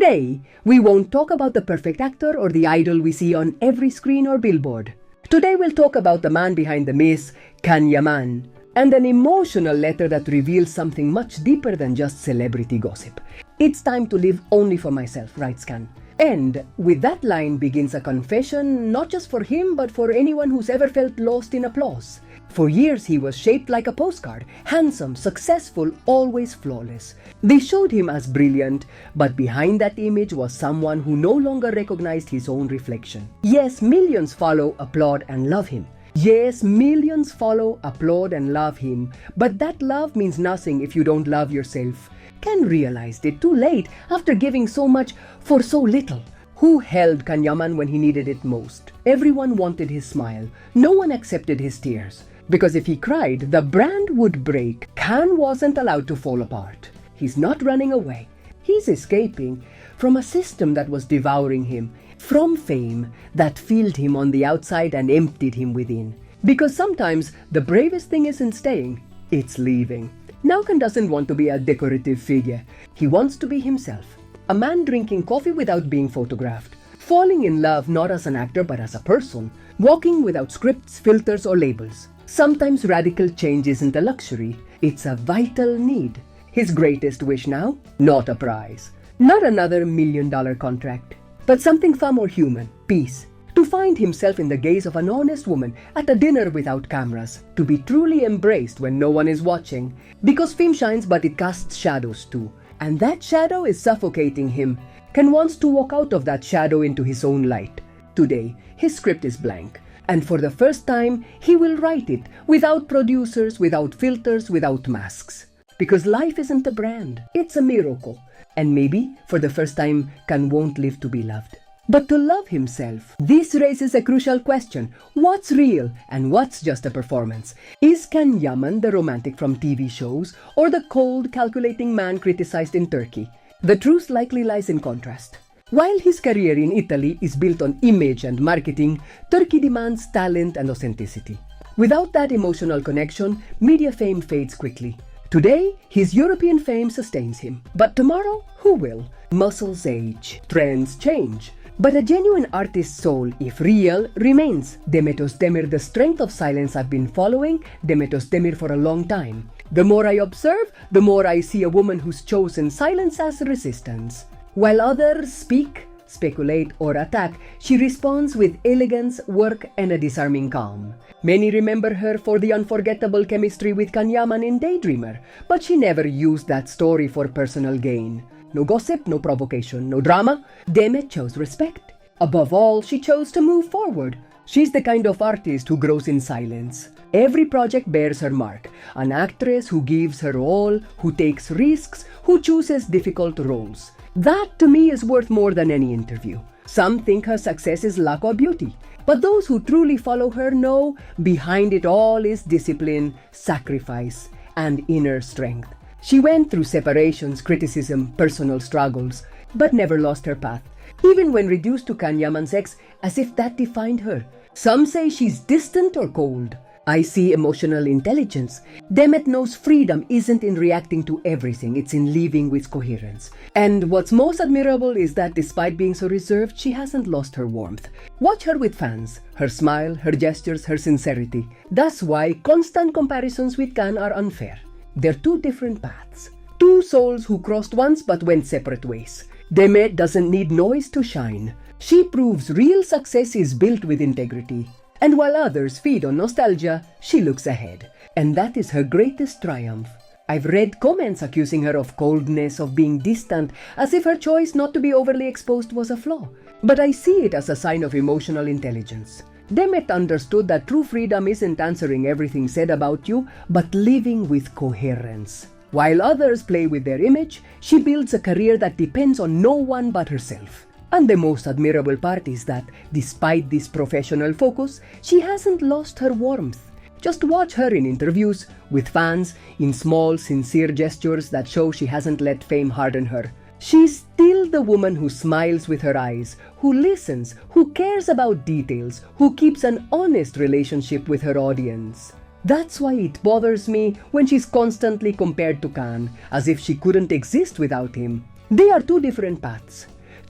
Today, we won't talk about the perfect actor or the idol we see on every screen or billboard. Today we'll talk about the man behind the Miss Can Yaman, and an emotional letter that reveals something much deeper than just celebrity gossip. It's time to live only for myself, writes Can. And with that line begins a confession not just for him but for anyone who's ever felt lost in applause. For years he was shaped like a postcard, handsome, successful, always flawless. They showed him as brilliant, but behind that image was someone who no longer recognized his own reflection. Yes, millions follow, applaud, and love him. Yes, millions follow, applaud, and love him, but that love means nothing if you don't love yourself. Can realized it too late after giving so much for so little. Who held Can Yaman when he needed it most? Everyone wanted his smile. No one accepted his tears. Because if he cried, the brand would break. Can wasn't allowed to fall apart. He's not running away. He's escaping from a system that was devouring him, from fame that filled him on the outside and emptied him within. Because sometimes the bravest thing isn't staying, it's leaving. Now Can doesn't want to be a decorative figure. He wants to be himself. A man drinking coffee without being photographed. Falling in love not as an actor but as a person. Walking without scripts, filters, or labels. Sometimes radical change isn't a luxury, it's a vital need. His greatest wish now? Not a prize. Not another $1 million contract. But something far more human, peace. To find himself in the gaze of an honest woman at a dinner without cameras. To be truly embraced when no one is watching. Because fame shines but it casts shadows too. And that shadow is suffocating him. Can wants to walk out of that shadow into his own light. Today, his script is blank. And for the first time, he will write it without producers, without filters, without masks. Because life isn't a brand, it's a miracle. And maybe, for the first time, Can won't live to be loved. But to love himself, this raises a crucial question. What's real and what's just a performance? Is Can Yaman the romantic from TV shows or the cold, calculating man criticized in Turkey? The truth likely lies in contrast. While his career in Italy is built on image and marketing, Turkey demands talent and authenticity. Without that emotional connection, media fame fades quickly. Today, his European fame sustains him. But tomorrow, who will? Muscles age, trends change. But a genuine artist's soul, if real, remains. Demet Özdemir, the strength of silence I've been following, Demet Özdemir for a long time. The more I observe, the more I see a woman who's chosen silence as resistance. While others speak, speculate, or attack, she responds with elegance, work, and a disarming calm. Many remember her for the unforgettable chemistry with Can Yaman in Daydreamer, but she never used that story for personal gain. No gossip, no provocation, no drama. Demet chose respect. Above all, she chose to move forward. She's the kind of artist who grows in silence. Every project bears her mark. An actress who gives her all, who takes risks, who chooses difficult roles. That to me is worth more than any interview. Some think her success is luck or beauty, but those who truly follow her know behind it all is discipline, sacrifice, and inner strength. She went through separations, criticism, personal struggles, but never lost her path, even when reduced to Can Yaman's ex, as if that defined her. Some say she's distant or cold. I see emotional intelligence. Demet knows freedom isn't in reacting to everything, it's in living with coherence. And what's most admirable is that despite being so reserved, she hasn't lost her warmth. Watch her with fans, her smile, her gestures, her sincerity. That's why constant comparisons with Can are unfair. They're two different paths. Two souls who crossed once but went separate ways. Demet doesn't need noise to shine. She proves real success is built with integrity. And while others feed on nostalgia, she looks ahead. And that is her greatest triumph. I've read comments accusing her of coldness, of being distant, as if her choice not to be overly exposed was a flaw. But I see it as a sign of emotional intelligence. Demet understood that true freedom isn't answering everything said about you, but living with coherence. While others play with their image, she builds a career that depends on no one but herself. And the most admirable part is that, despite this professional focus, she hasn't lost her warmth. Just watch her in interviews, with fans, in small, sincere gestures that show she hasn't let fame harden her. She's still the woman who smiles with her eyes, who listens, who cares about details, who keeps an honest relationship with her audience. That's why it bothers me when she's constantly compared to Can, as if she couldn't exist without him. They are two different paths.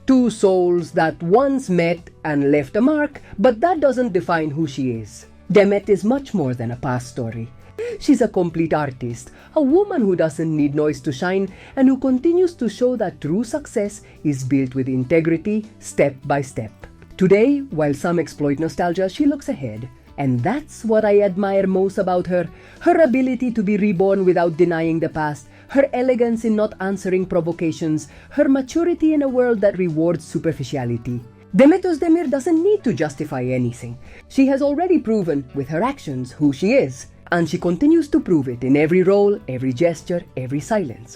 Two souls that once met and left a mark, but that doesn't define who she is. Demet is much more than a past story. She's a complete artist, a woman who doesn't need noise to shine and who continues to show that true success is built with integrity, step by step. Today, while some exploit nostalgia, she looks ahead. And that's what I admire most about her. Her ability to be reborn without denying the past, her elegance in not answering provocations, her maturity in a world that rewards superficiality. Demet Özdemir doesn't need to justify anything. She has already proven with her actions who she is. And she continues to prove it in every role, every gesture, every silence.